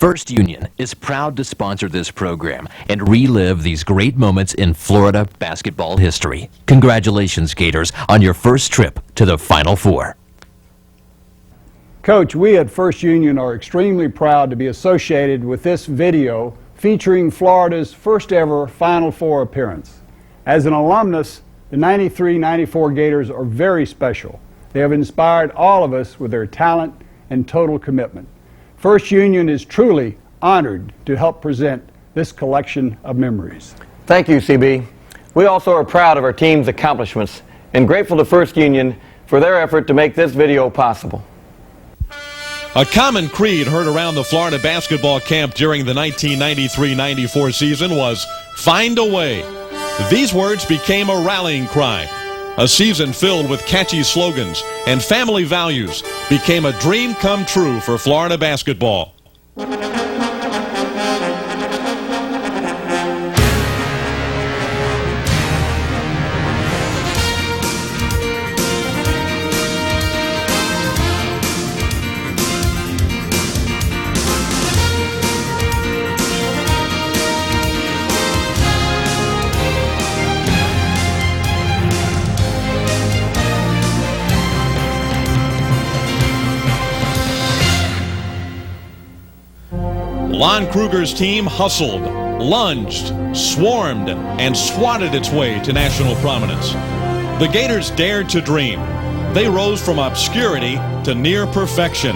First Union is proud to sponsor this program and relive these great moments in Florida basketball history. Congratulations, Gators, on your first trip to the Final Four. Coach, we at First Union are extremely proud to be associated with this video featuring Florida's first ever Final Four appearance. As an alumnus, the 93-94 Gators are very special. They have inspired all of us with their talent and total commitment. First Union is truly honored to help present this collection of memories. Thank you, CB. We also are proud of our team's accomplishments and grateful to First Union for their effort to make this video possible. A common creed heard around the Florida basketball camp during the 1993-94 season was, "Find a way." These words became a rallying cry. A season filled with catchy slogans and family values became a dream come true for Florida basketball. Lon Kruger's team hustled, lunged, swarmed, and swatted its way to national prominence. The Gators dared to dream. They rose from obscurity to near perfection.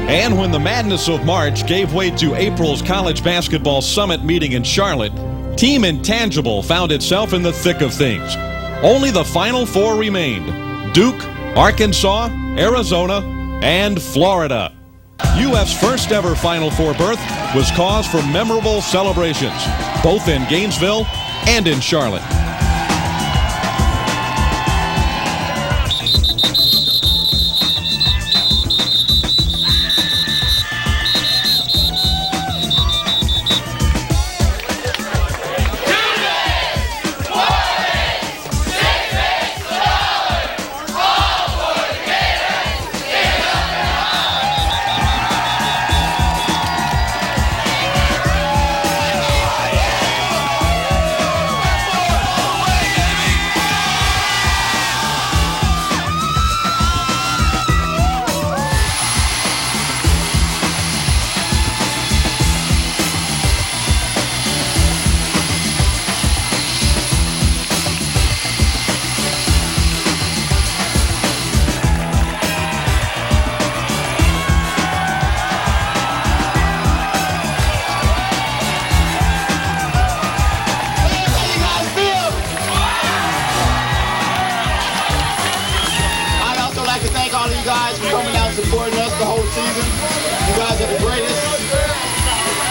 And when the madness of March gave way to April's college basketball summit meeting in Charlotte, Team Intangible found itself in the thick of things. Only the Final Four remained: Duke, Arkansas, Arizona, and Florida. UF's first ever Final Four berth was cause for memorable celebrations, both in Gainesville and in Charlotte. Supporting us the whole season. You guys are the greatest.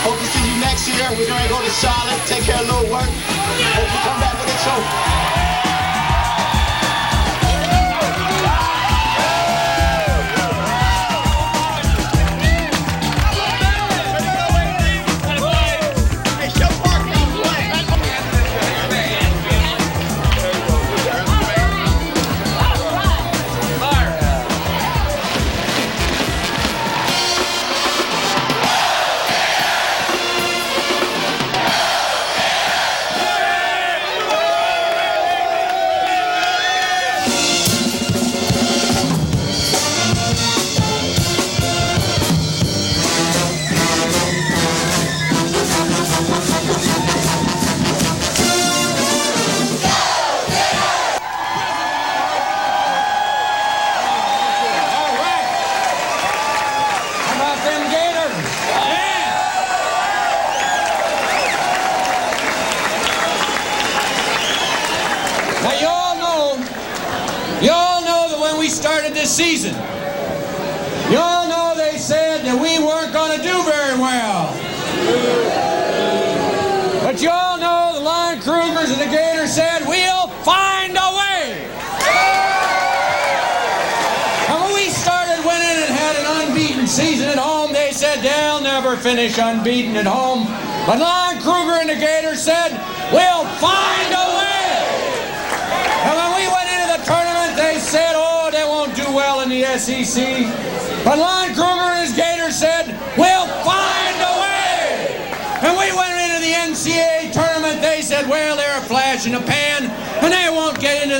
Hope to see you next year. We're going to go to Charlotte, take care of a little work. Hope you come back with a trophy. Season. You all know they said that we weren't going to do very well. But you all know the Lon Krugers and the Gators said, we'll find a way. And when we started winning and had an unbeaten season at home, they said they'll never finish unbeaten at home. But Lon Kruger and the Gators said, we'll find a way. And when we went into the tournament, they said, oh, they won't do well in the SEC. But Lon Kruger and his Gators said,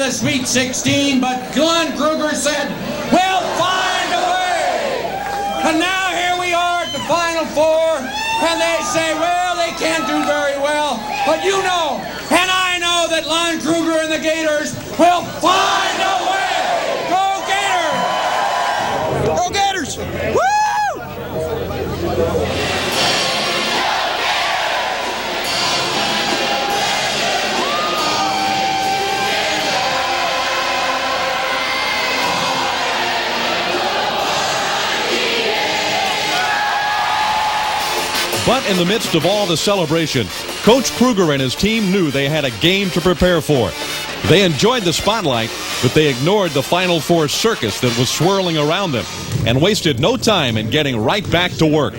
the Sweet 16, but Lon Kruger said, we'll find a way. And now here we are at the Final Four, and they say, well, they can't do very well. But you know, and I know that Lon Kruger and the Gators will find a way. Go Gators! Go Gators! Woo! But in the midst of all the celebration, Coach Kruger and his team knew they had a game to prepare for. They enjoyed the spotlight, but they ignored the Final Four circus that was swirling around them and wasted no time in getting right back to work.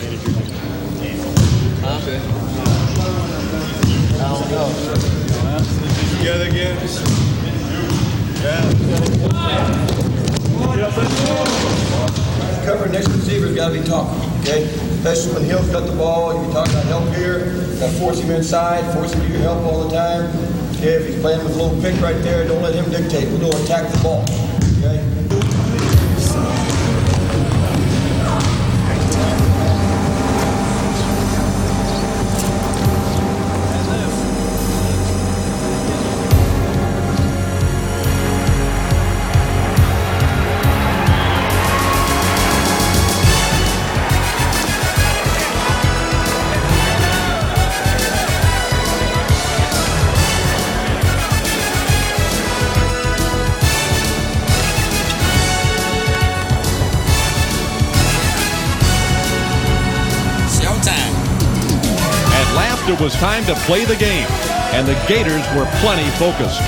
Together again. Cover next receiver's got to be tough, okay? Especially when Hill's got the ball, you're talking about help here, got to force him inside, force him to get help all the time. Okay, if he's playing with a little pick right there, don't let him dictate. We'll go attack the ball, okay? It was time to play the game, and the Gators were plenty focused.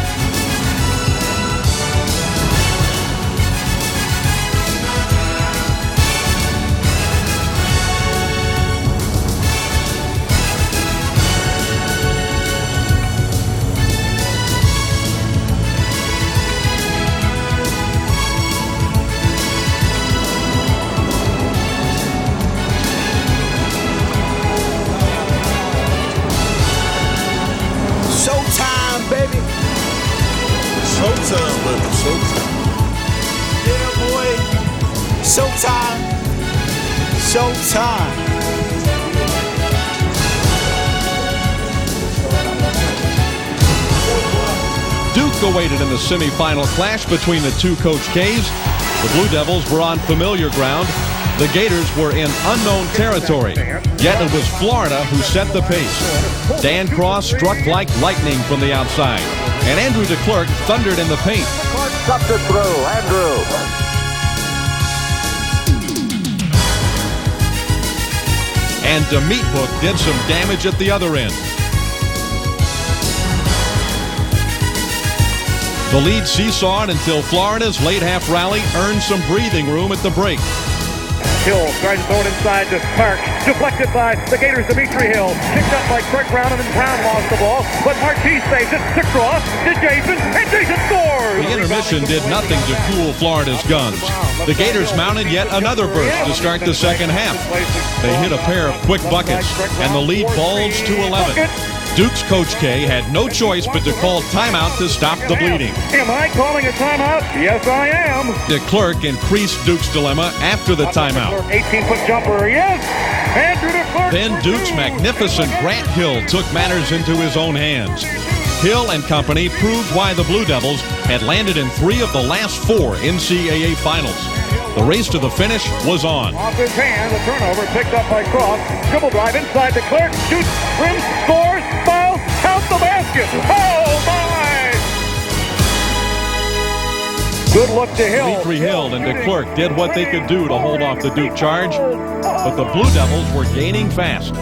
Showtime, baby, showtime. Yeah, boy. Showtime. Showtime. Duke awaited in the semifinal clash between the two Coach K's. The Blue Devils were on familiar ground. The Gators were in unknown territory. Yet it was Florida who set the pace. Dan Cross struck like lightning from the outside, and Andrew DeClerc thundered in the paint. Up to throw, Andrew. And DeMeathook did some damage at the other end. The lead seesawed until Florida's late half rally earned some breathing room at the break. Hill trying to throw it inside to Clark. Deflected by the Gators, Dimitri Hill. Picked up by Craig Brown, and then Brown lost the ball. But Marquis saves it to Cross, to Jason, and Jason scores! The intermission did nothing to cool Florida's guns. The Gators mounted yet another burst to start the second half. They hit a pair of quick buckets, and the lead bulged to 11. Duke's Coach K had no choice but to call timeout to stop the bleeding. Am I calling a timeout? Yes, I am. DeClerc increased Duke's dilemma after the timeout. 18-foot jumper, yes! Andrew DeClerc. Then Duke's magnificent Grant Hill took matters into his own hands. Hill and company proved why the Blue Devils had landed in 3 of the last 4 NCAA finals. The race to the finish was on. Off his hand, the turnover picked up by Cross. Dribble drive inside the Clark. Shoots, rims, scores, fouls, counts the basket. Oh, my! Good look to Hill. Dimitri Hill and DeClerc did what they could do to hold off the Duke charge, but the Blue Devils were gaining fast.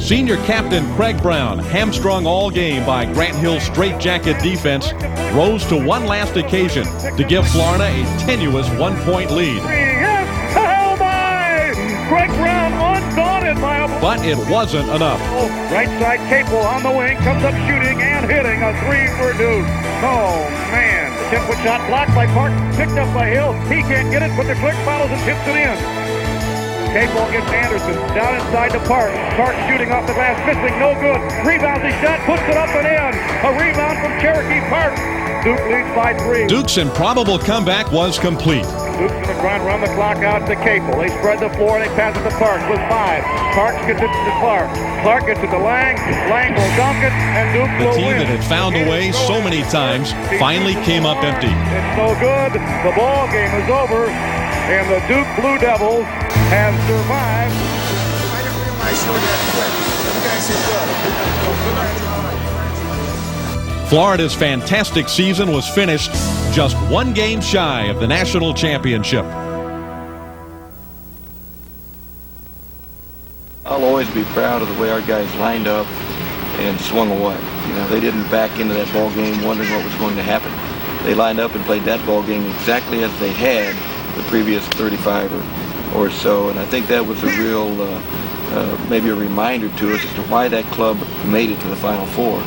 Senior captain Craig Brown, hamstrung all game by Grant Hill's straitjacket defense, rose to one last occasion to give Florida a tenuous 1-point lead. Yes! Oh, my! Craig Brown undaunted by a... But it wasn't enough. Right side Capel on the wing, comes up shooting and hitting a 3 for Duke. Oh, man. 10-foot shot blocked by Park, picked up by Hill. He can't get it, but the Clark follows and tips it in. Capel against Anderson. Down inside to Park. Park shooting off the glass, missing, no good. Rebounds his shot, puts it up and in. A rebound from Cherokee Park. Duke leads by 3. Duke's improbable comeback was complete. Duke's going to try and run the clock out to Capel. They spread the floor and they pass it to Park with 5. Park gets it to Clark. Clark gets it to Lang. Lang will dunk it, and Duke The will team win. that had found a way so many times finally came up empty. It's no good. The ball game is over, and the Duke Blue Devils have survived. I didn't realize you were that quick. You guys are good. Florida's fantastic season was finished just one game shy of the national championship. I'll always be proud of the way our guys lined up and swung away. You know, they didn't back into that ball game wondering what was going to happen. They lined up and played that ball game exactly as they had the previous 35 or so, and I think that was a real, maybe a reminder to us as to why that club made it to the Final Four.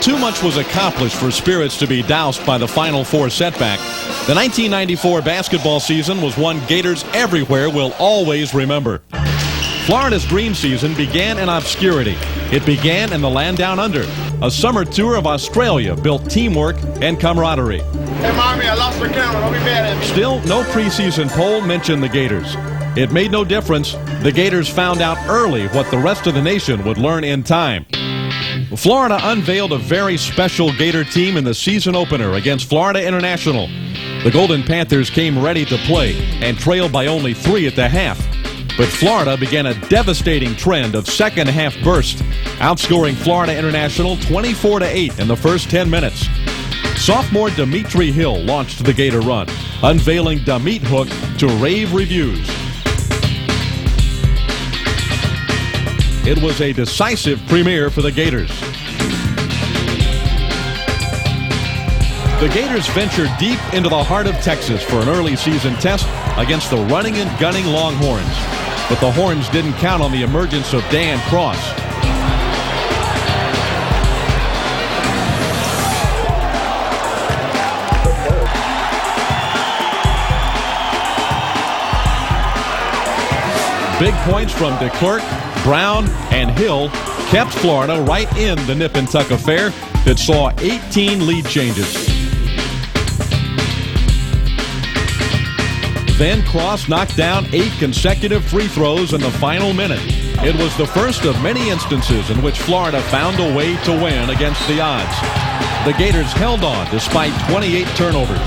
Too much was accomplished for spirits to be doused by the Final Four setback. The 1994 basketball season was one Gators everywhere will always remember. Florida's dream season began in obscurity. It began in the land down under. A summer tour of Australia built teamwork and camaraderie. Hey, mommy, I lost my camera. Don't be mad at me. Still, no preseason poll mentioned the Gators. It made no difference. The Gators found out early what the rest of the nation would learn in time. Florida unveiled a very special Gator team in the season opener against Florida International. The Golden Panthers came ready to play and trailed by only 3 at the half. But Florida began a devastating trend of second-half bursts, outscoring Florida International 24-8 in the first 10 minutes. Sophomore Dimitri Hill launched the Gator run, unveiling the meat hook to rave reviews. It was a decisive premiere for the Gators. The Gators ventured deep into the heart of Texas for an early season test against the running and gunning Longhorns. But the Horns didn't count on the emergence of Dan Cross. Big points from DeClercq, Brown, and Hill kept Florida right in the nip and tuck affair that saw 18 lead changes. Then Cross knocked down 8 consecutive free throws in the final minute. It was the first of many instances in which Florida found a way to win against the odds. The Gators held on despite 28 turnovers.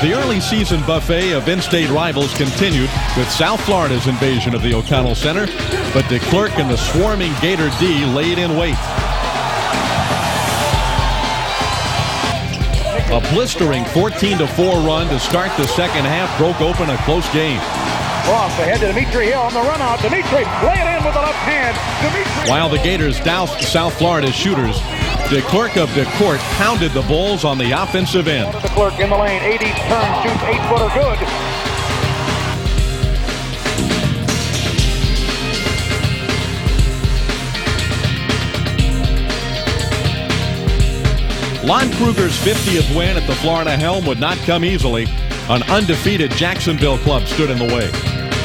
The early season buffet of in-state rivals continued with South Florida's invasion of the O'Connell Center, but DeClercq and the swarming Gator D laid in wait. A blistering 14-4 run to start the second half broke open a close game. Cross ahead to Dimitri Hill on the run out. Dimitri, lay it in with the left hand. Dimitri. While the Gators doused South Florida's shooters, DeClercq of DeCourt pounded the Bulls on the offensive end. DeClercq in the lane, 80 turn, shoots 8-footer good. Lon Kruger's 50th win at the Florida helm would not come easily. An undefeated Jacksonville club stood in the way.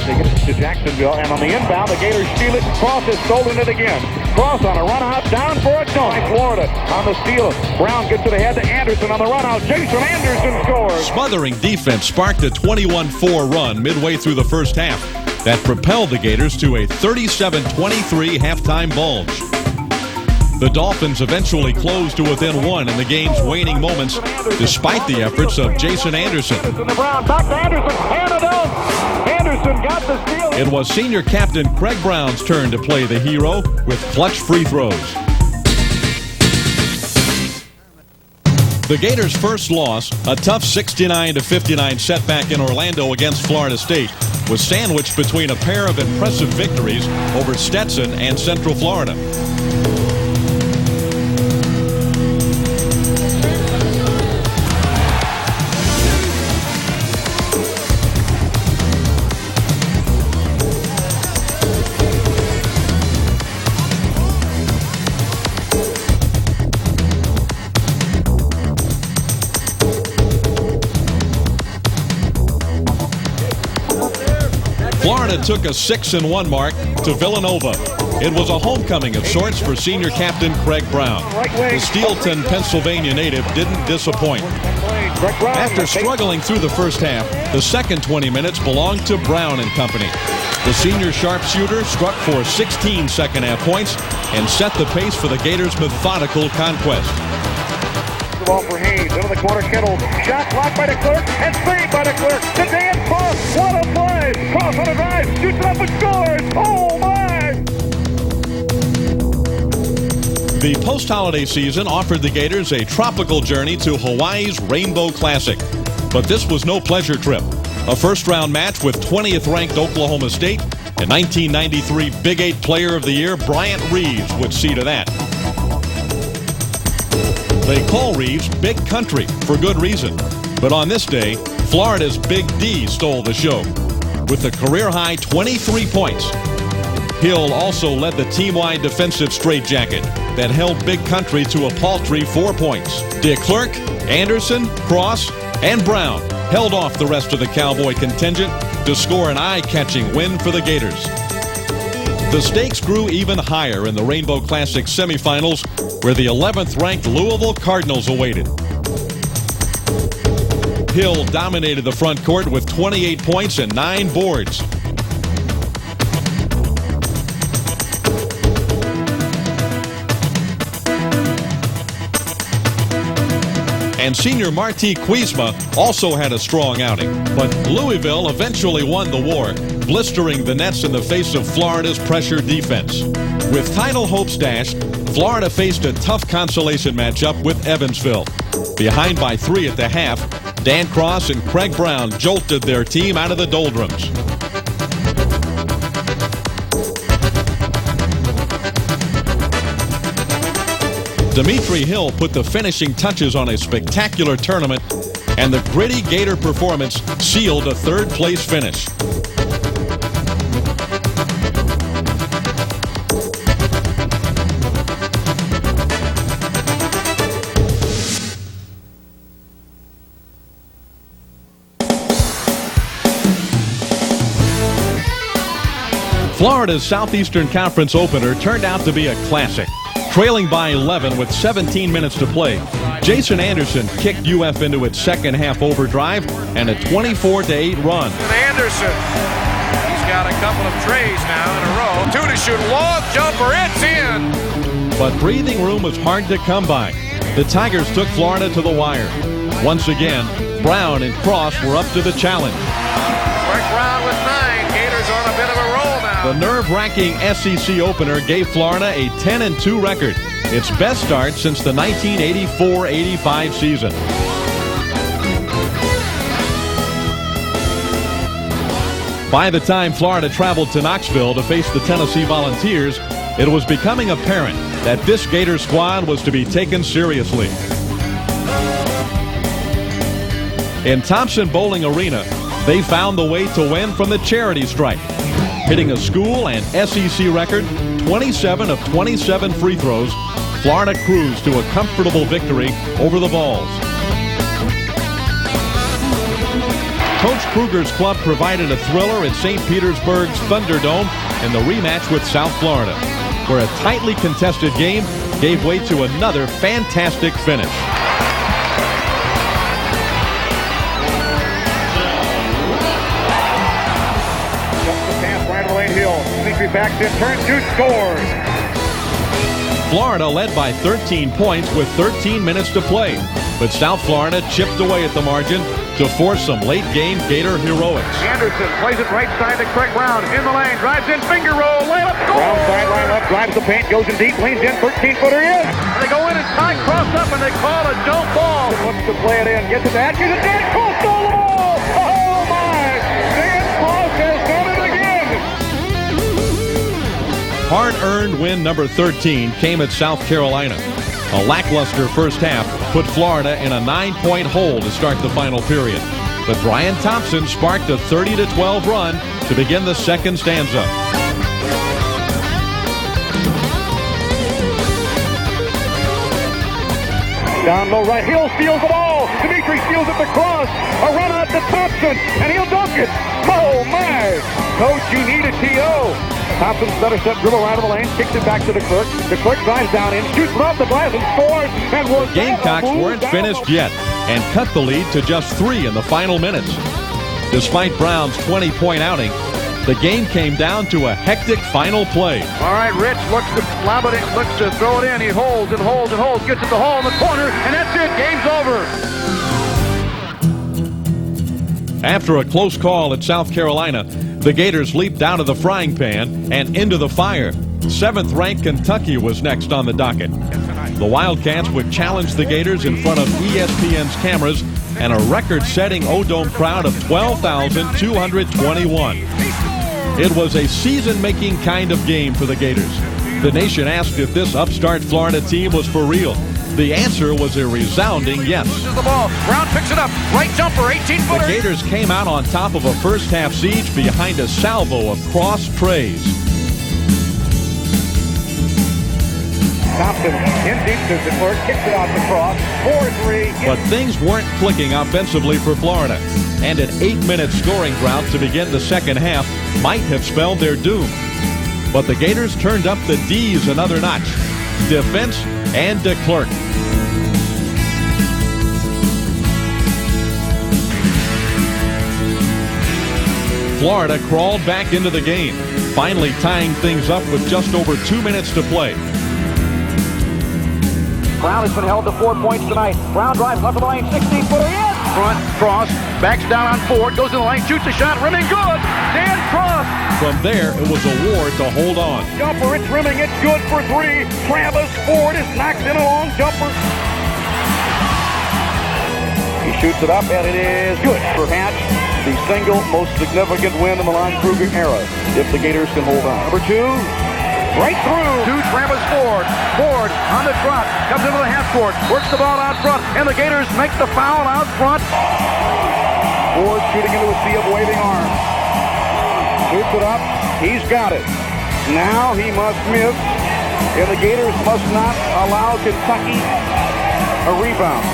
They get it to Jacksonville, and on the inbound, the Gators steal it. Cross has stolen it again. Cross on a run out, down for a dunk. Florida on the steal. Brown gets it ahead to Anderson on the run out. Jason Anderson scores. Smothering defense sparked a 21-4 run midway through the first half that propelled the Gators to a 37-23 halftime bulge. The Dolphins eventually closed to within 1 in the game's waning moments, despite the efforts of Jason Anderson. Brown back to Anderson, and a dunk. Anderson got the steal. It was senior captain Craig Brown's turn to play the hero with clutch free throws. The Gators' first loss, a tough 69-59 setback in Orlando against Florida State, was sandwiched between a pair of impressive victories over Stetson and Central Florida. Florida took a 6-1 mark to Villanova. It was a homecoming of sorts for senior captain Craig Brown. The Steelton, Pennsylvania native didn't disappoint. After struggling through the first half, the second 20 minutes belonged to Brown and company. The senior sharpshooter struck for 16 second-half points and set the pace for the Gators' methodical conquest. The ball for Haynes into the corner. Kittle shot blocked by DeClerc and saved by DeClerc. To Dan Cross, what a play! Cross on a drive, shoots it up and scores. Oh my! The post-holiday season offered the Gators a tropical journey to Hawaii's Rainbow Classic, but this was no pleasure trip. A first-round match with 20th-ranked Oklahoma State and 1993 Big 8 Player of the Year Bryant Reeves would see to that. They call Reeves Big Country for good reason. But on this day, Florida's Big D stole the show with a career-high 23 points. Hill also led the team-wide defensive straitjacket that held Big Country to a paltry 4 points. DeClerc, Anderson, Cross, and Brown held off the rest of the Cowboy contingent to score an eye-catching win for the Gators. The stakes grew even higher in the Rainbow Classic semifinals, where the 11th-ranked Louisville Cardinals awaited. Hill dominated the front court with 28 points and 9 boards. And senior Marti Kuzma also had a strong outing. But Louisville eventually won the war, blistering the nets in the face of Florida's pressure defense. With title hopes dashed, Florida faced a tough consolation matchup with Evansville. Behind by 3 at the half, Dan Cross and Craig Brown jolted their team out of the doldrums. Dimitri Hill put the finishing touches on a spectacular tournament, and the gritty Gator performance sealed a third-place finish. Florida's Southeastern Conference opener turned out to be a classic. Trailing by 11 with 17 minutes to play, Jason Anderson kicked UF into its second-half overdrive and a 24-8 run. Anderson, he's got a couple of trays now in a row. 2 to shoot, long jumper, it's in! But breathing room was hard to come by. The Tigers took Florida to the wire. Once again, Brown and Cross were up to the challenge. Craig Brown with 9. Gators on a bit of a roll now. The nerve-wracking SEC opener gave Florida a 10-2 record, its best start since the 1984-85 season. By the time Florida traveled to Knoxville to face the Tennessee Volunteers, it was becoming apparent that this Gator squad was to be taken seriously. In Thompson Bowling Arena, they found the way to win from the charity stripe, hitting a school and SEC record 27 of 27 free throws. Florida cruised to a comfortable victory over the Vols. Coach Kruger's club provided a thriller at St. Petersburg's Thunderdome in the rematch with South Florida, where a tightly contested game gave way to another fantastic finish. Dimitri backs in, turns, shoots, scores. Florida led by 13 points with 13 minutes to play, but South Florida chipped away at the margin to force some late-game Gator heroics. Anderson plays it right side to Craig Brown, in the lane, drives in, finger roll, layup, goal! Brown sideline up, drives the paint, goes in deep, leans in, 13-footer in. They go in and tie cross up, and they call a jump ball. Looks to play it in, gets it back, here's a Dan Cross, stole the ball! Oh my! Dan Cross has done it again! Hard-earned win number 13 came at South Carolina. A lackluster first half put Florida in a 9-point hole to start the final period. But Brian Thompson sparked a 30-12 run to begin the second stanza. Down low right, Hill steals the ball. Dimitri steals it to Cross. A run out to Thompson, and he'll dunk it. Oh, my. Coach, you need a TO. Thompson stutter step dribble right of the lane, kicks it back to the Clerk. The Clerk drives down in, shoots it off the glass and scores. And The Gamecocks weren't finished yet and cut the lead to just 3 in the final minutes. Despite Brown's 20-point outing, the game came down to a hectic final play. All right, Rich looks to lob it in, looks to throw it in. He holds and holds and holds, gets it the hole in the corner, and that's it. Game's over. After a close call at South Carolina, the Gators leaped out of the frying pan and into the fire. 7th-ranked Kentucky was next on the docket. The Wildcats would challenge the Gators in front of ESPN's cameras and a record-setting O-Dome crowd of 12,221. It was a season-making kind of game for the Gators. The nation asked if this upstart Florida team was for real. The answer was a resounding yes. The ball. Brown picks it up. Right jumper, 18-footer. The Gators came out on top of a first-half siege behind a salvo of cross praise. Thompson in deep to the Clerk, kicks it out to Cross. 4-3. But things weren't clicking offensively for Florida, and an 8-minute scoring drought to begin the second half might have spelled their doom. But the Gators turned up the D's another notch. Defense and de Klerk. Florida crawled back into the game, finally tying things up with just over 2 minutes to play. Brown has been held to 4 points tonight. Brown drives left of the lane, 16-footer in. Front, Cross, backs down on Ford, goes in the lane, shoots a shot, rimming good. Dan Cross. From there, it was a war to hold on. Jumper, it's rimming, it's good for 3. Travis Ford is knocked in a long jumper. He shoots it up, and it is good. Perhaps the single most significant win in the Lon Kruger era, if the Gators can hold on. Number 2. Right through to Travis Ford. Ford on the trot, comes into the half court, works the ball out front, and the Gators make the foul out front. Ford shooting into a sea of waving arms. Shoots it up, he's got it. Now he must miss, and the Gators must not allow Kentucky a rebound.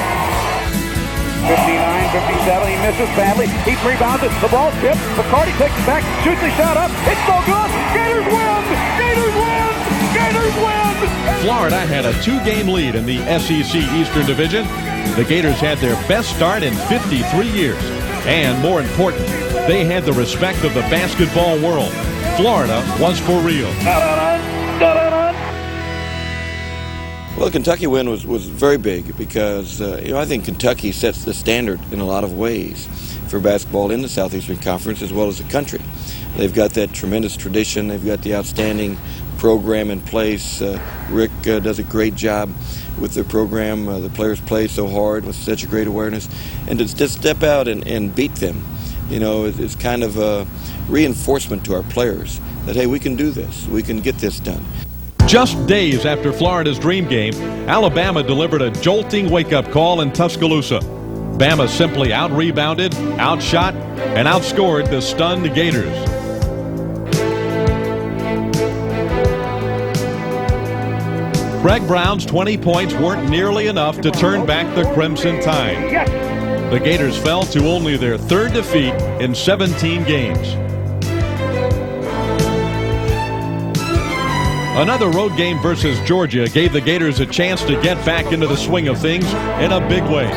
59, 57, he misses badly, he rebounds it, the ball tipped, McCarty takes it back, shoots the shot up, it's no good, Gators win! Gators win! Gators win! Florida had a 2-game lead in the SEC Eastern Division. The Gators had their best start in 53 years. And more important, they had the respect of the basketball world. Florida was for real. Well, the Kentucky win was very big because, I think Kentucky sets the standard in a lot of ways for basketball in the Southeastern Conference as well as the country. They've got that tremendous tradition. They've got the outstanding program in place. Rick does a great job with their program. The players play so hard with such a great awareness. And to just step out and beat them, it's kind of a reinforcement to our players that, hey, we can do this. We can get this done. Just days after Florida's dream game, Alabama delivered a jolting wake-up call in Tuscaloosa. Bama simply out-rebounded, outshot, and outscored the stunned Gators. Greg Brown's 20 points weren't nearly enough to turn back the Crimson Tide. The Gators fell to only their 3rd defeat in 17 games. Another road game versus Georgia gave the Gators a chance to get back into the swing of things in a big way.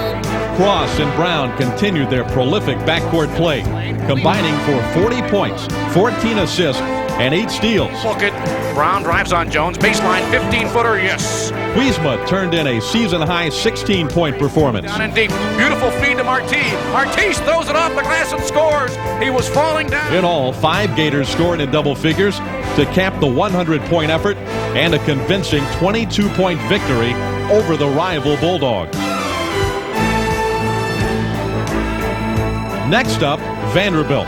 Cross and Brown continued their prolific backcourt play, combining for 40 points, 14 assists, and 8 steals. Look it. Brown drives on Jones. Baseline 15-footer. Yes. Huizma turned in a season-high 16-point performance. Down and deep. Beautiful feed to Marti. Marti throws it off the glass and scores. He was falling down. In all, 5 Gators scored in double figures to cap the 100-point effort and a convincing 22-point victory over the rival Bulldogs. Next up, Vanderbilt.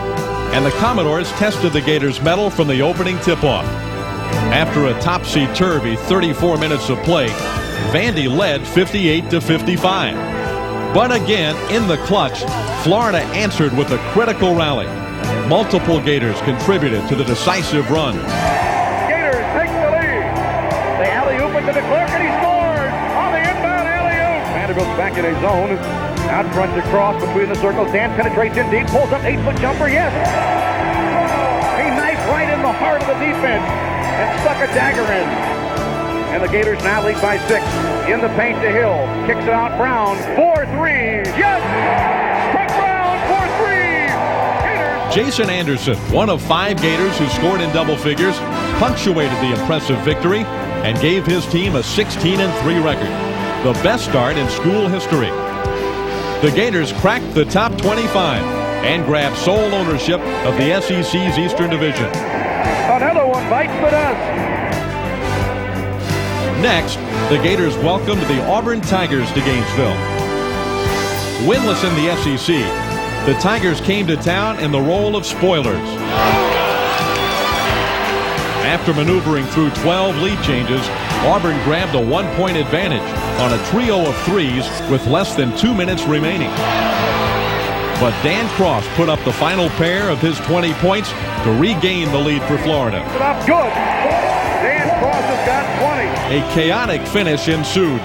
And the Commodores tested the Gators' mettle from the opening tip-off. After a topsy-turvy 34 minutes of play, Vandy led 58-55. But again, in the clutch, Florida answered with a critical rally. Multiple Gators contributed to the decisive run. Gators take the lead. The alley-oop into the Clerk, and he scores on the inbound alley-oop. Vanderbilt's back in his zone. Out fronts across between the circles. Dan penetrates in deep, pulls up 8-foot jumper. Yes! He knifed right in the heart of the defense and stuck a dagger in. And the Gators now lead by 6. In the paint to Hill. Kicks it out. Brown. 4-3. Yes! Craig Brown. 4-3. Gators. Jason Anderson, one of 5 Gators who scored in double figures, punctuated the impressive victory and gave his team a 16-3 record, the best start in school history. The Gators cracked the top 25 and grabbed sole ownership of the SEC's Eastern Division. Another one bites the dust. Next, the Gators welcomed the Auburn Tigers to Gainesville. Winless in the SEC, the Tigers came to town in the role of spoilers. After maneuvering through 12 lead changes, Auburn grabbed a 1-point advantage on a trio of threes with less than 2 minutes remaining. But Dan Cross put up the final pair of his 20 points to regain the lead for Florida. Good. Dan Cross has got 20. A chaotic finish ensued.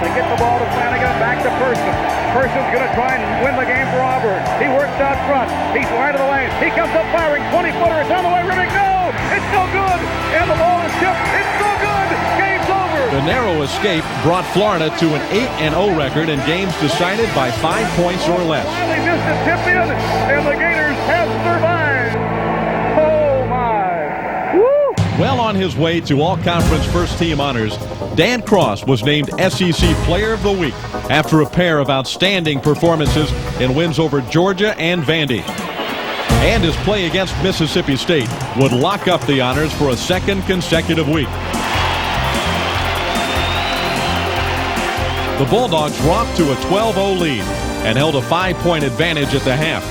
They get the ball to Flanagan, back to Person. Person's going to try and win the game for Auburn. He works out front. He's wide of the lane. He comes up firing. 20-footer. It's on the way. Rimming. No! It's so good! And the ball is tipped. It's so good! Game's over! The narrow escape brought Florida to an 8-0 record in games decided by 5 points or less. Finally missed a tip in, and the Gators have survived. Oh, my. Woo! Well on his way to all-conference first-team honors, Dan Cross was named SEC Player of the Week after a pair of outstanding performances in wins over Georgia and Vandy. And his play against Mississippi State would lock up the honors for a second consecutive week. The Bulldogs dropped to a 12-0 lead and held a 5-point advantage at the half.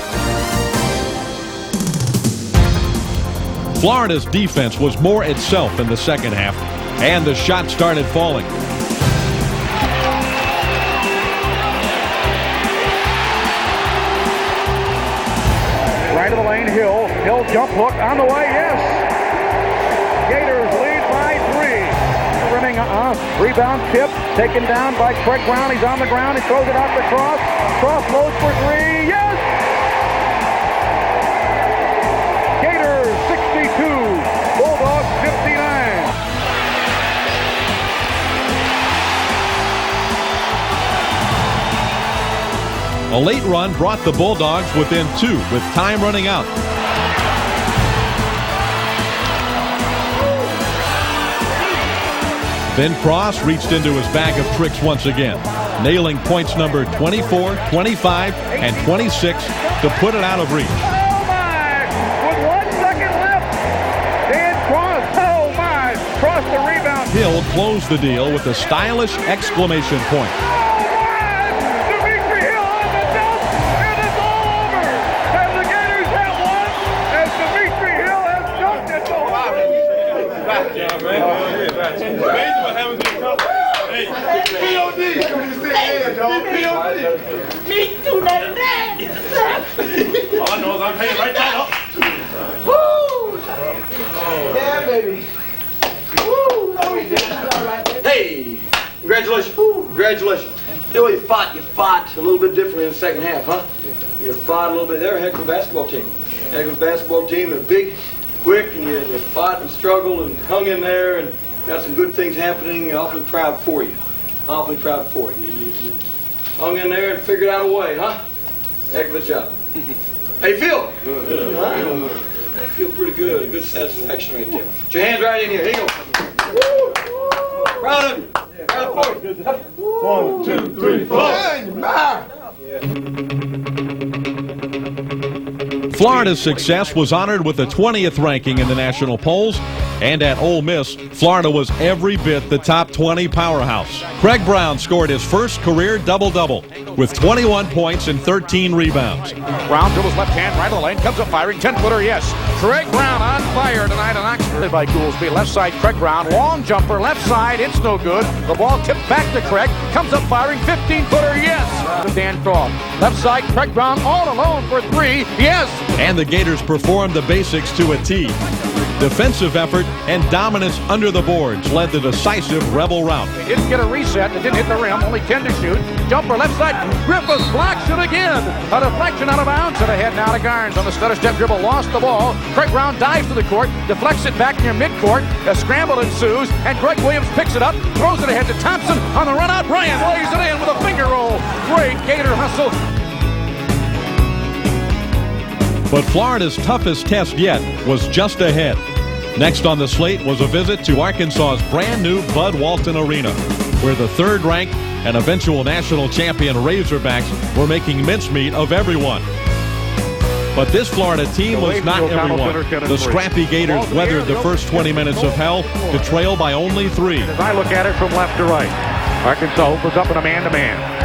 Florida's defense was more itself in the second half, and the shots started falling. Right of the lane, Hill. Hill jump hook on the way, yes! Gators lead by 3. Rimming, rebound tip, taken down by Craig Brown. He's on the ground, he throws it out to Cross. Cross loads for 3, yes! Gators 62, Bulldogs 59. A late run brought the Bulldogs within 2 with time running out. Then Cross reached into his bag of tricks once again, nailing points number 24, 25, and 26 to put it out of reach. Oh my! With 1 second left, Dan Cross, oh my! Cross the rebound. Hill closed the deal with a stylish exclamation point. Me too, Daddy. All I know is I'm paying right now. Woo! Yeah, baby. Woo! No, we did. All right. Hey, congratulations. Congratulations. The way you fought a little bit differently in the second half, huh? You fought a little bit. They're a heck of a basketball team. Heck of a basketball team. They're big, quick, and you fought and struggled and hung in there and got some good things happening. Awfully proud for you. Awfully proud for you. You hung in there and figured out a way, huh? Heck of a job. How you feel? Good. Huh? I feel pretty good. Good satisfaction right there. Put your hands right in here. Here you go. Proud of you. Proud for you. 1, 2, 3, 4. Florida's success was honored with the 20th ranking in the national polls And at Ole Miss, Florida was every bit the top 20 powerhouse. Craig Brown scored his first career double-double with 21 points and 13 rebounds. Brown dribbles left hand, right of the lane, comes up firing, 10-footer, yes. Craig Brown on fire tonight in Oxford by Goolsby. Left side, Craig Brown, long jumper, left side, it's no good. The ball tipped back to Craig, comes up firing, 15-footer, yes. Dan Croft, left side, Craig Brown all alone for three, yes. And the Gators performed the basics to a T. Defensive effort and dominance under the boards led the decisive Rebel rout. They didn't get a reset. They didn't hit the rim. Only 10 to shoot. Jumper left side. Griffiths blocks it again. A deflection out of bounds. To the head now to Garnes on the stutter step dribble. Lost the ball. Craig Brown dives to the court. Deflects it back near midcourt. A scramble ensues. And Greg Williams picks it up. Throws it ahead to Thompson. On the run out. Bryant lays it in with a finger roll. Great Gator hustle. But Florida's toughest test yet was just ahead. Next on the slate was a visit to Arkansas's brand new Bud Walton Arena, where the third-ranked and eventual national champion Razorbacks were making mincemeat of everyone. But this Florida team was not everyone. The scrappy Gators weathered the first 20 minutes of hell to trail by only 3. As I look at it from left to right, Arkansas opens up in a man-to-man.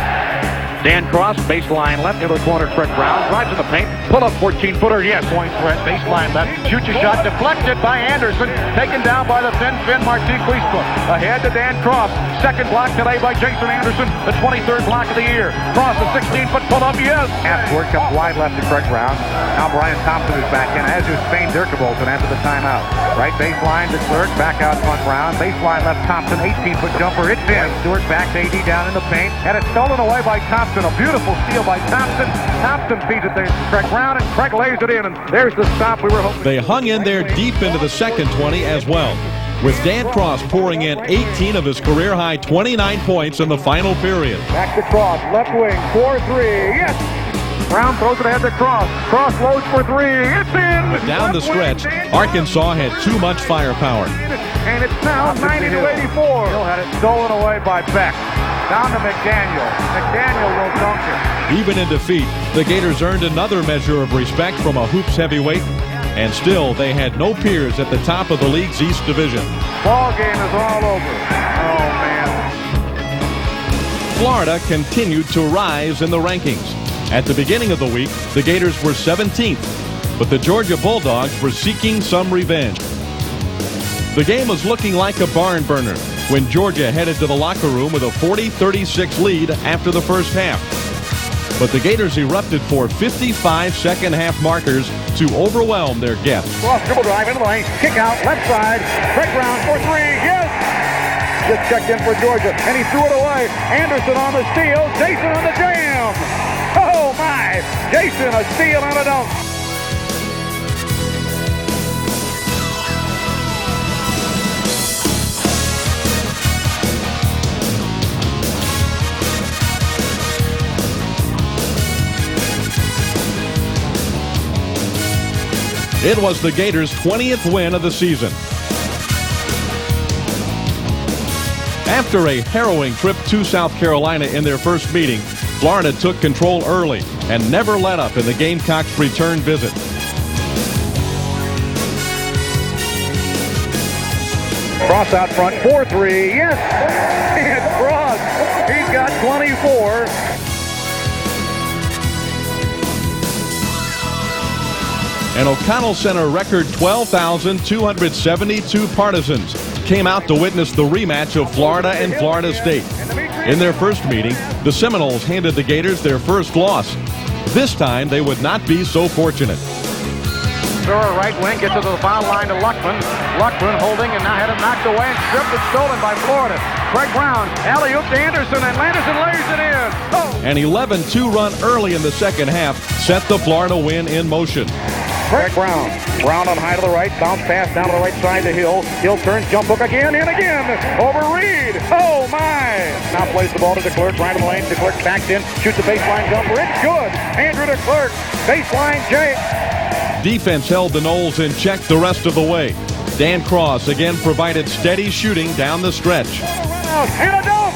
Dan Cross, baseline left into the corner. Craig Brown drives in the paint. Pull up 14-footer, yes. Point threat, baseline left. Shoots a shot deflected by Anderson. Taken down by the thin Martin Queesbrook. Ahead to Dan Cross. Second block today by Jason Anderson. The 23rd block of the year. Cross, a 16-foot pull-up, yes. Half-court comes wide left to Craig Brown. Now Brian Thompson is back in, as is Spain Dirkabolton after the timeout. Right baseline to Clerk. Back out front Brown. Baseline left Thompson. 18-foot jumper. It's in. Stewart back to AD down in the paint. And it's stolen away by Thompson. A beautiful steal by Thompson. Thompson feeds it there to Craig Brown, and Craig lays it in, and there's the stop we were hoping. They hung in there deep into the second 20 as well, with Dan Cross pouring in 18 of his career-high 29 points in the final period. Back to Cross, left wing, 4-3, yes! Brown throws it ahead to Cross. Cross loads for 3, it's in! But down the stretch, Arkansas had too much firepower. And it's now 90-84. Hill had it stolen away by Beck. Down to McDaniel. McDaniel will dunk it. Even in defeat, the Gators earned another measure of respect from a hoops heavyweight, and still they had no peers at the top of the league's East Division. Ball game is all over. Oh, man. Florida continued to rise in the rankings. At the beginning of the week, the Gators were 17th, but the Georgia Bulldogs were seeking some revenge. The game was looking like a barn burner when Georgia headed to the locker room with a 40-36 lead after the first half. But the Gators erupted for 55 second-half markers to overwhelm their guests. Cross dribble drive into the lane, kick out, left side, Craig Brown for 3, yes! Just checked in for Georgia, and he threw it away. Anderson on the steal, Jason on the jam! Oh my! Jason a steal and a dunk! It was the Gators' 20th win of the season. After a harrowing trip to South Carolina in their first meeting, Florida took control early and never let up in the Gamecocks' return visit. Cross out front, 4-3, yes! It's Cross. He's got 24. An O'Connell Center record 12,272 partisans came out to witness the rematch of Florida and Florida State. In their first meeting, the Seminoles handed the Gators their first loss. This time, they would not be so fortunate. Thrower right wing gets to the foul line to Luckman. Luckman holding and now had him knocked away and stripped and stolen by Florida. Craig Brown, alley-oop to Anderson, and Anderson lays it in. Oh. An 11-2 run early in the second half set the Florida win in motion. Craig Brown. Brown on high to the right. Bounce pass down to the right side to Hill. Hill turns, jump hook again, in again. Over Reed. Oh, my. Now plays the ball to DeClerc. Right in the lane. DeClerc backs in. Shoots a baseline jumper. It's good. Andrew DeClerc. Baseline J. Defense held the Noles in check the rest of the way. Dan Cross again provided steady shooting down the stretch. And a dunk.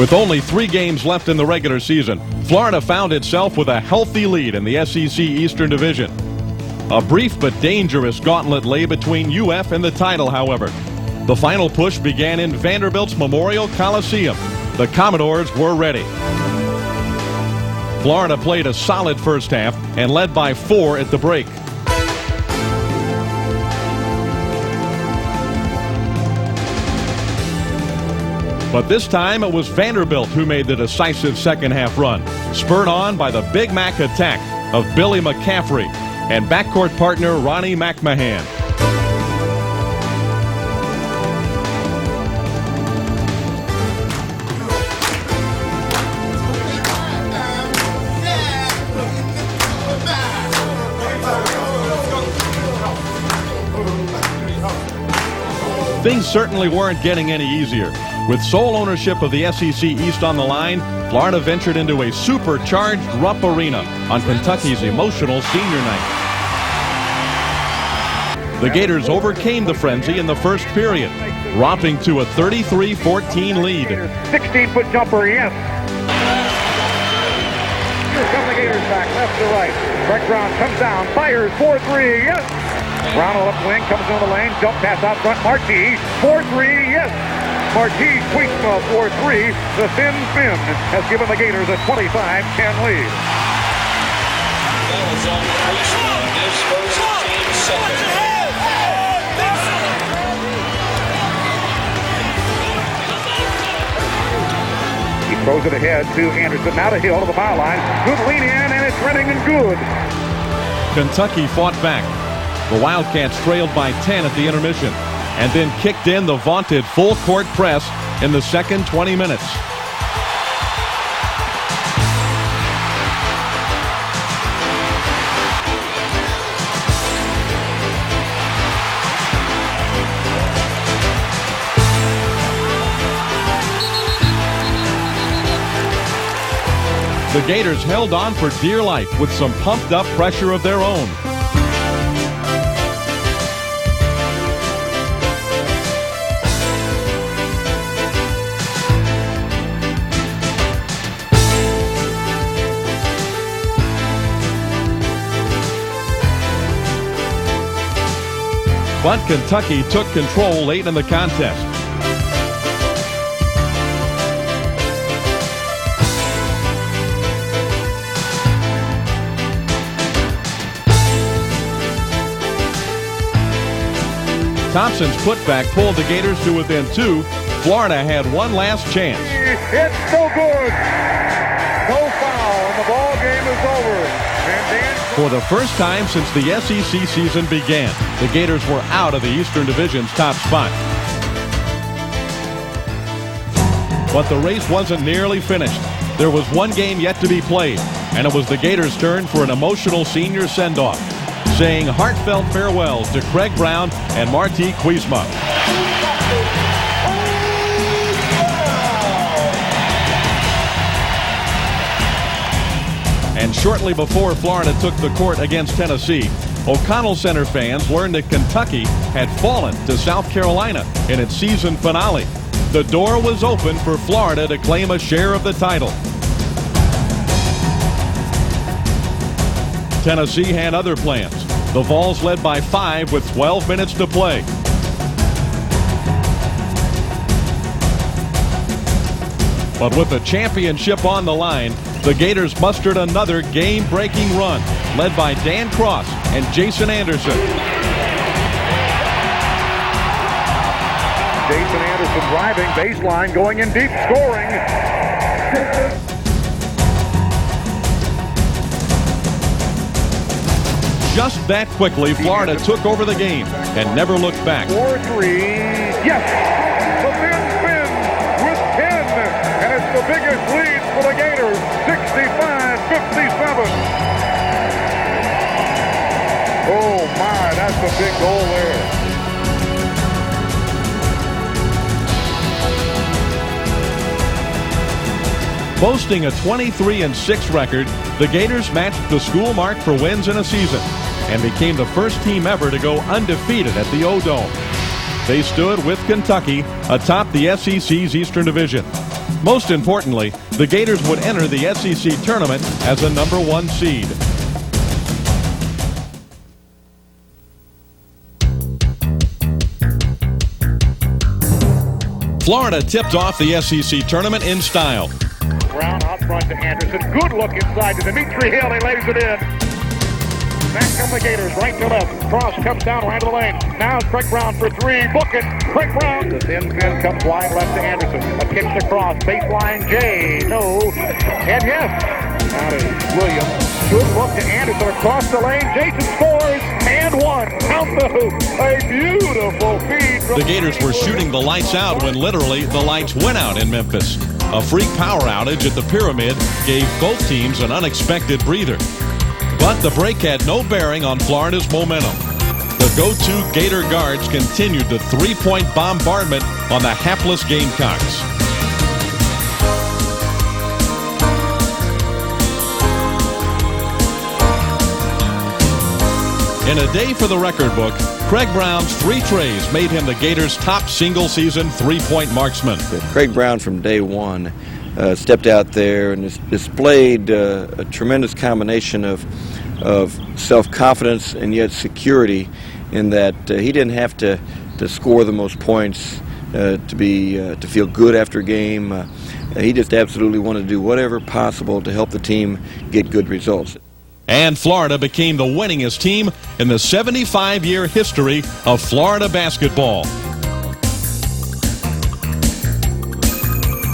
With only 3 games left in the regular season, Florida found itself with a healthy lead in the SEC Eastern Division. A brief but dangerous gauntlet lay between UF and the title, however. The final push began in Vanderbilt's Memorial Coliseum. The Commodores were ready. Florida played a solid first half and led by 4 at the break. But this time it was Vanderbilt who made the decisive second half run, spurred on by the Big Mac attack of Billy McCaffrey and backcourt partner Ronnie McMahon. Things certainly weren't getting any easier. With sole ownership of the SEC East on the line, Florida ventured into a supercharged Rupp Arena on Kentucky's emotional senior night. The Gators overcame the frenzy in the first period, romping to a 33-14 lead. 16-foot jumper, yes. Here come the Gators back, left to right. Greg Brown comes down, fires 4-3, yes. Brown on the left wing, comes down the lane, jump pass out front, Marquis, 4-3, yes. Marquis tweaks a 4-3. The thin fin has given the Gators a 25-10 lead. That was on Priestman. Gives first team second. He throws it ahead to Anderson. Now to Hill to the foul line. Good lean in, and it's running and good. Kentucky fought back. The Wildcats trailed by 10 at the intermission, and then kicked in the vaunted full-court press in the second 20 minutes. The Gators held on for dear life with some pumped-up pressure of their own. But Kentucky took control late in the contest. Thompson's putback pulled the Gators to within 2. Florida had one last chance. It's so good. No foul, and the ball game is over. For the first time since the SEC season began, the Gators were out of the Eastern Division's top spot. But the race wasn't nearly finished. There was one game yet to be played, and it was the Gators' turn for an emotional senior send-off, saying heartfelt farewells to Craig Brown and Marty Kwiesma. And shortly before Florida took the court against Tennessee, O'Connell Center fans learned that Kentucky had fallen to South Carolina in its season finale. The door was open for Florida to claim a share of the title. Tennessee had other plans. The Vols led by 5 with 12 minutes to play. But with the championship on the line, the Gators mustered another game-breaking run, led by Dan Cross and Jason Anderson. Jason Anderson driving, baseline, going in deep, scoring. Just that quickly, Florida took over the game and never looked back. 4-3, yes! The thin spin with 10, and it's the biggest lead for the Gators, 65-57. Oh my, that's a big goal there. Boasting a 23-6 record, the Gators matched the school mark for wins in a season and became the first team ever to go undefeated at the O-Dome. They stood with Kentucky atop the SEC's Eastern Division. Most importantly, the Gators would enter the SEC tournament as a #1 seed. Florida tipped off the SEC tournament in style. Brown out front to Anderson. Good look inside to Dimitri Hill. He lays it in. Back come the Gators, right to left. Cross comes down right to the lane. Now Craig Brown for three. Book it. Craig Brown. The thin fin comes wide left to Anderson. A pitch across. Baseline J. No. And yes. Now to Williams. Good look to Anderson across the lane. Jason scores. And one. Count the hoop. A beautiful feed. The Gators were shooting the lights out when literally the lights went out in Memphis. A freak power outage at the Pyramid gave both teams an unexpected breather. But the break had no bearing on Florida's momentum. The go-to Gator guards continued the three-point bombardment on the hapless Gamecocks. In a day for the record book, Craig Brown's 3 trays made him the Gators' top single-season three-point marksman. Craig Brown from day one stepped out there and displayed a tremendous combination of self-confidence and yet security, in that he didn't have to score the most points to feel good after a game. He just absolutely wanted to do whatever possible to help the team get good results. And Florida became the winningest team in the 75-year history of Florida basketball.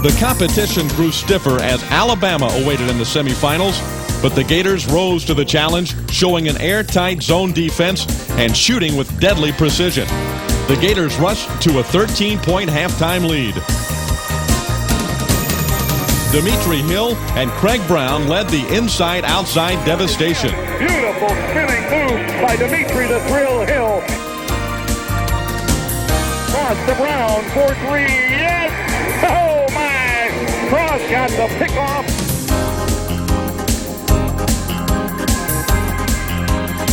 The competition grew stiffer as Alabama awaited in the semifinals, but the Gators rose to the challenge, showing an airtight zone defense and shooting with deadly precision. The Gators rushed to a 13-point halftime lead. Dimitri Hill and Craig Brown led the inside-outside devastation. Beautiful spinning move by Dimitri the Thrill Hill. Cross to Brown for three. Yes! Oh my! Cross got the pick-off.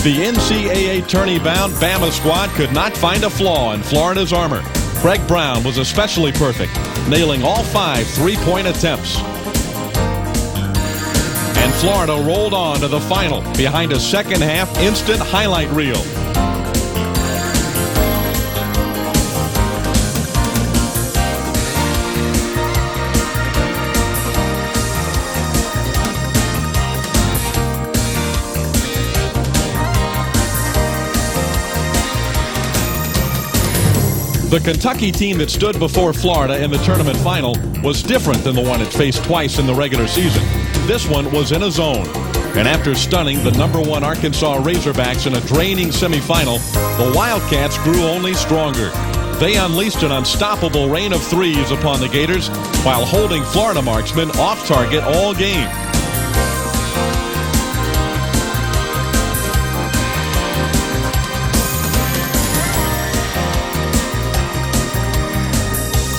The NCAA tourney-bound Bama squad could not find a flaw in Florida's armor. Craig Brown was especially perfect, nailing all 5 three-point attempts. And Florida rolled on to the final behind a second-half instant highlight reel. The Kentucky team that stood before Florida in the tournament final was different than the one it faced twice in the regular season. This one was in a zone. And after stunning the #1 Arkansas Razorbacks in a draining semifinal, the Wildcats grew only stronger. They unleashed an unstoppable rain of threes upon the Gators while holding Florida marksmen off target all game.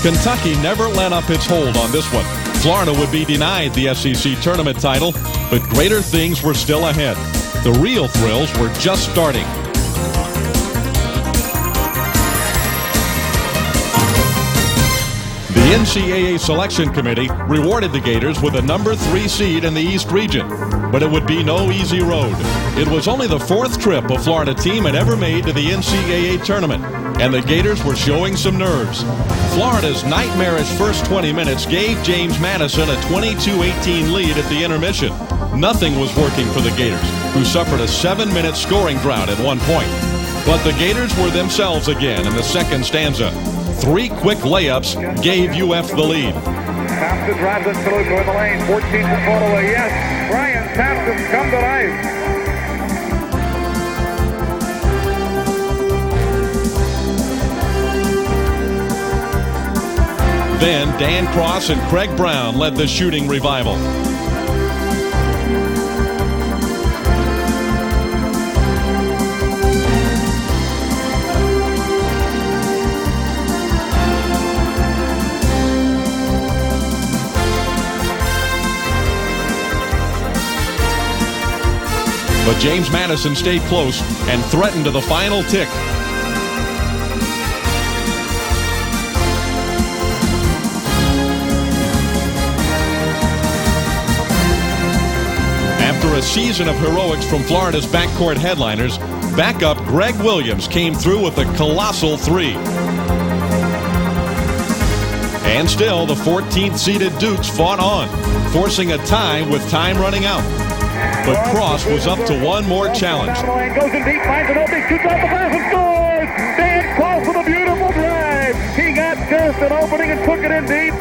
Kentucky never let up its hold on this one. Florida would be denied the SEC tournament title, but greater things were still ahead. The real thrills were just starting. The NCAA Selection Committee rewarded the Gators with a #3 seed in the East region, but it would be no easy road. It was only the 4th trip a Florida team had ever made to the NCAA tournament, and the Gators were showing some nerves. Florida's nightmarish first 20 minutes gave James Madison a 22-18 lead at the intermission. Nothing was working for the Gators, who suffered a 7-minute scoring drought at one point. But the Gators were themselves again in the second stanza. 3 quick layups gave UF the lead. Thompson drives it through in the lane. 14 to fall away. Yes, Brian Thompson come to life. Then Dan Cross and Craig Brown led the shooting revival. But James Madison stayed close and threatened to the final tick. season of heroics from Florida's backcourt headliners, backup Greg Williams came through with a colossal three. And still, the 14th-seeded Dukes fought on, forcing a tie with time running out. But Cross was up to one more challenge. Goes in deep, finds an opening, shoots off the glass and scores! Dan Cross with a beautiful drive. He got just an opening and took it in deep.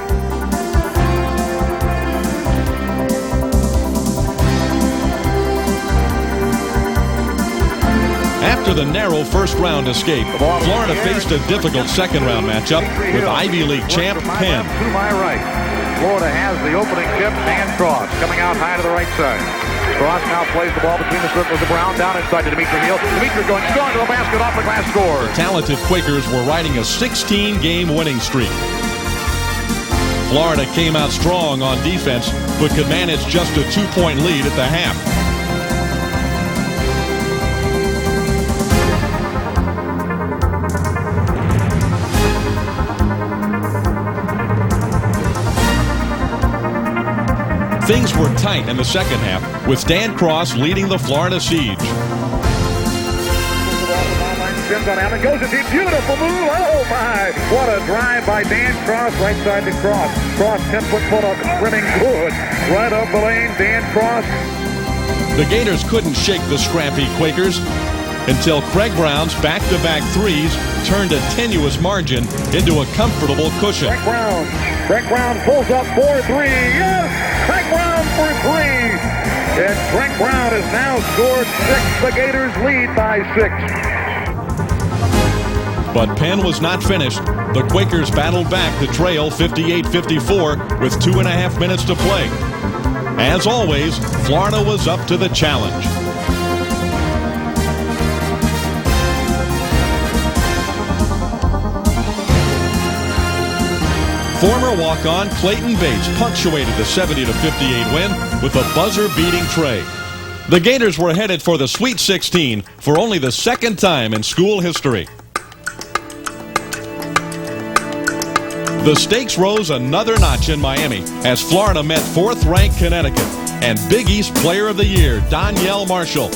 After the narrow first-round escape, Florida faced a difficult second-round matchup with Ivy League champ Penn. To my right, Florida has the opening tip. Dan Cross coming out high to the right side. Cross now plays the ball between the circles of Brown, down inside to Dimitri Hill. Dimitri going strong to the basket, off the glass, score. The talented Quakers were riding a 16-game winning streak. Florida came out strong on defense, but could manage just a 2-point lead at the half. Things were tight in the second half, with Dan Cross leading the Florida siege. Spins on Allen, goes a deep, beautiful move. Oh my! What a drive by Dan Cross, right side to Cross. Cross 10-foot pull-up, running good. Right up the lane, Dan Cross. The Gators couldn't shake the scrappy Quakers until Craig Brown's back-to-back threes turned a tenuous margin into a comfortable cushion. Craig Brown pulls up 4-3. Yes! Craig Brown for 3. And Craig Brown has now scored 6. The Gators lead by 6. But Penn was not finished. The Quakers battled back to trail 58-54 with 2.5 minutes to play. As always, Florida was up to the challenge. Former walk-on Clayton Bates punctuated the 70-58 win with a buzzer-beating tray. The Gators were headed for the Sweet 16 for only the second time in school history. The stakes rose another notch in Miami as Florida met 4th-ranked Connecticut and Big East Player of the Year Donyell Marshall.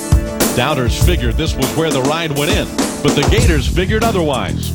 Doubters figured this was where the ride would end, but the Gators figured otherwise.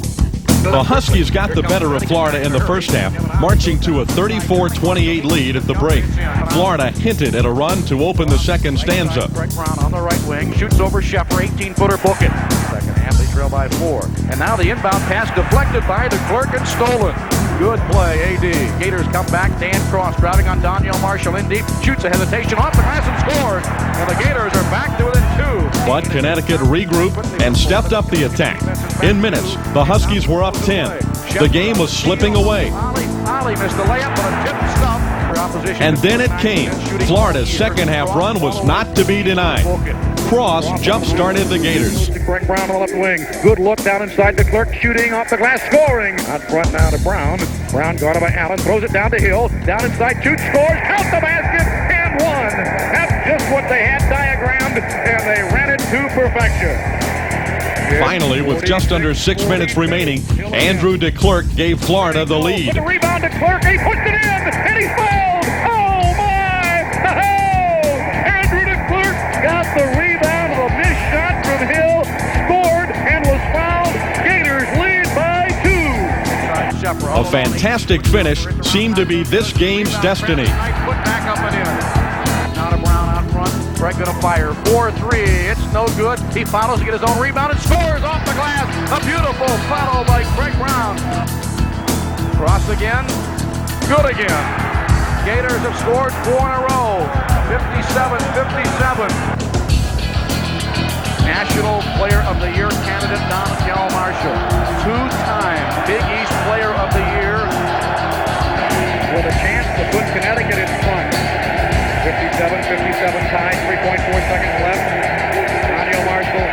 The Huskies got the better of Florida in the first half, marching to a 34-28 lead at the break. Florida hinted at a run to open the second stanza. Craig Brown on the right wing, shoots over Sheffer, 18-footer, book it. Second half, they trail by 4. And now the inbound pass deflected by the Clerk and stolen. Good play, A.D. Gators come back. Dan Cross driving on Donyell Marshall in deep. Shoots a hesitation off the glass and scores. And the Gators are back to within 2. But Connecticut regrouped and stepped up the attack. In minutes, the Huskies were up 10. The game was slipping away. Ollie missed the layup, but a tip stop for opposition. And then it came. Florida's second half run was not to be denied. Cross jump-started the Gators. Craig Brown on the left wing. Good look down inside the Clerk, shooting off the glass, scoring. Out front now to Brown. Brown guarded by Allen, throws it down to Hill. Down inside, shoots, scores, count the basket, and one. That's just what they had diagrammed, and they ran it to perfection. Finally, with just under 6 minutes remaining, Andrew DeClercq gave Florida the lead. With the rebound to Clerk, he puts it in, and he's fouled. Oh my! Oh! Andrew DeClercq got the rebound of a missed shot from Hill, scored, and was fouled. Gators lead by 2. A fantastic finish seemed to be this game's destiny. Put back up and in. Now to Brown out front. Craig gonna fire 4-3. It's no good. He follows to get his own rebound and scores off the glass. A beautiful follow by Craig Brown. Cross again. Good again. Gators have scored 4 in a row. 57-57. National Player of the Year candidate Donyell Marshall. 2-time Big East Player of the Year with a chance to put Connecticut in front. 57-57 tied, 3.4 seconds left. Donyell Marshall,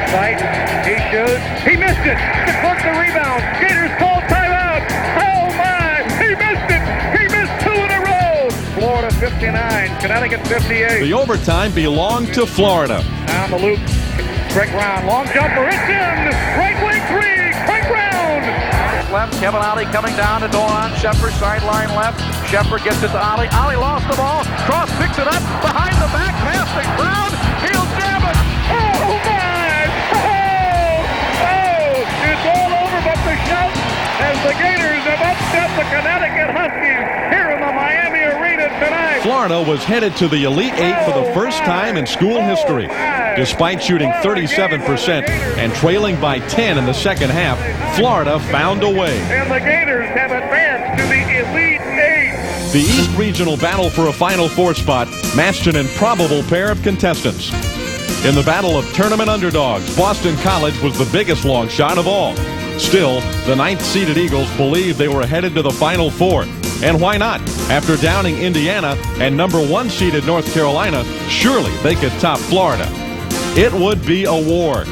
sight, he shoots, he missed it! DeClercq the rebound, Gators call timeout! Oh my, he missed it! He missed 2 in a row! Florida 59, Connecticut 58. The overtime belonged to Florida. Down the loop, Craig Brown, long jumper, it's in! Right wing 3, Craig Brown! back left. Kevin Ollie coming down to Doran Shepard, sideline left. Shepard gets it to Ollie. Ollie lost the ball. Cross picks it up. Behind the back pass to Brown. He'll jam it. Oh, my! Oh! It's all over but the shout as the Gators have upset the Connecticut Huskies here in the Miami Arena tonight. Florida was headed to the Elite Eight for the first time in school history. Despite shooting 37% and trailing by 10 in the second half, Florida found a way. And the Gators have advanced to the Elite Eight. The East Regional battle for a Final Four spot matched an improbable pair of contestants. In the battle of tournament underdogs, Boston College was the biggest long shot of all. Still, the 9th-seeded Eagles believed they were headed to the Final Four. And why not? After downing Indiana and number 1-seeded North Carolina, surely they could top Florida. It would be a war.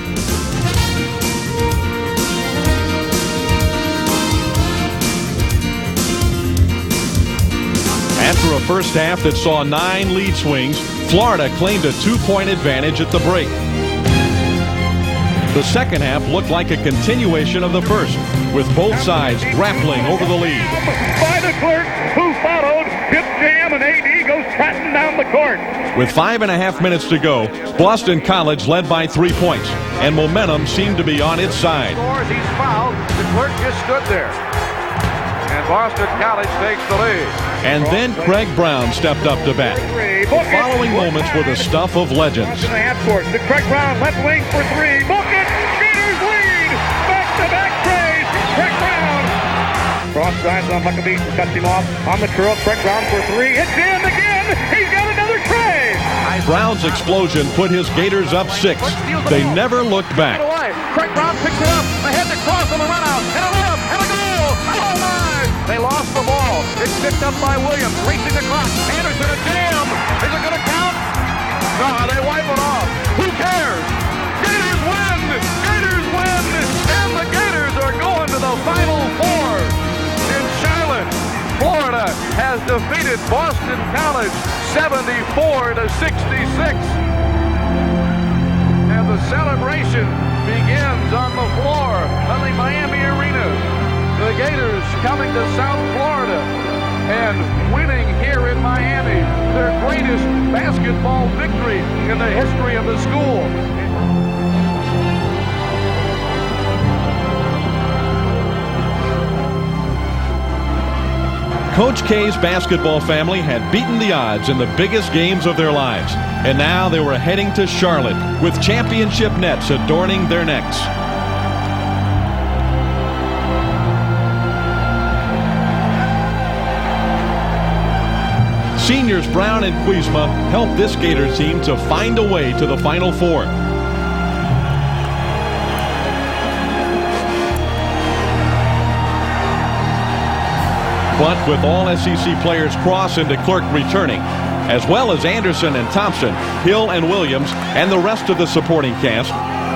After a first half that saw 9 lead swings, Florida claimed a 2-point advantage at the break. The second half looked like a continuation of the first, with both sides grappling over the lead. By the clerk, who followed, Pip Jam and AD goes trotting down the court. With 5.5 minutes to go, Boston College led by 3 points, and momentum seemed to be on its side. Scores, he's fouled. The clerk just stood there. And Boston College takes the lead. And then Craig Brown stepped up to bat. The following moments were the stuff of legends. In the half court, to Craig Brown, left wing for 3. Book it! Gators lead! Back-to-back trays from Craig Brown. Cross drives on Huckabee, cuts him off. On the curl, Craig Brown for 3. It's in again! He's got another tray! Brown's explosion put his Gators up 6. They never looked back. Craig Brown picks it up. Ahead to Cross on the run out. And a layup! And a goal! Oh my! They lost the ball. It's picked up by Williams. Racing the clock. Anderson a jam. Is it going to count? No, they wipe it off. Who cares? Gators win! Gators win! And the Gators are going to the Final Four. In Charlotte, Florida has defeated Boston College 74-66. And the celebration begins on the floor of the Miami Arena. The Gators coming to South Florida and winning here in Miami their greatest basketball victory in the history of the school. Coach K's basketball family had beaten the odds in the biggest games of their lives, and now they were heading to Charlotte with championship nets adorning their necks. Seniors Brown and Kuzma helped this Gator team to find a way to the Final Four. But with all SEC players Cross and DeClerk returning, as well as Anderson and Thompson, Hill and Williams, and the rest of the supporting cast,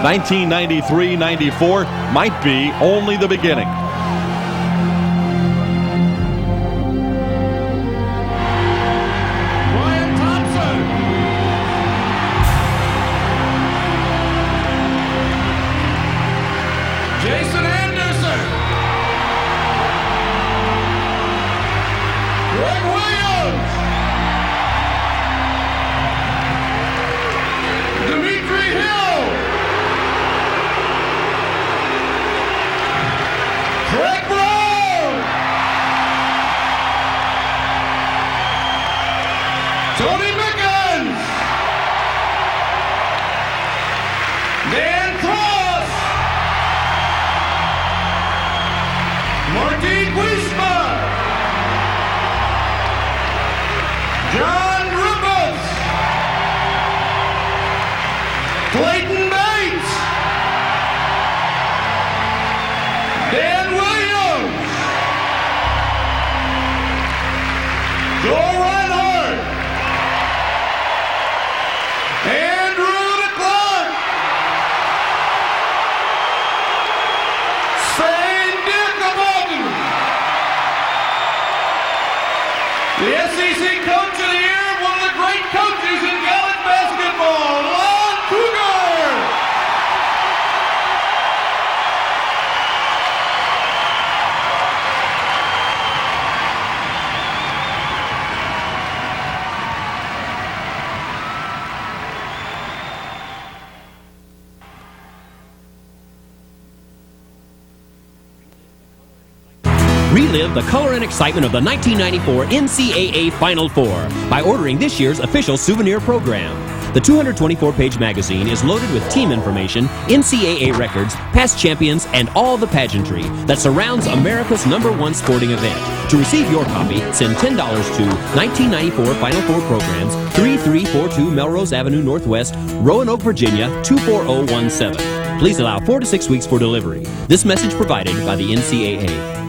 1993-94 might be only the beginning. The SEC Coach of the Year, one of the great coaches in college basketball, Lon Kruger. Relive the color and excitement of the 1994 NCAA Final Four by ordering this year's official souvenir program. The 224-page magazine is loaded with team information, NCAA records, past champions, and all the pageantry that surrounds America's #1 sporting event. To receive your copy, send $10 to 1994 Final Four Programs, 3342 Melrose Avenue Northwest, Roanoke, Virginia, 24017. Please allow 4 to 6 weeks for delivery. This message provided by the NCAA.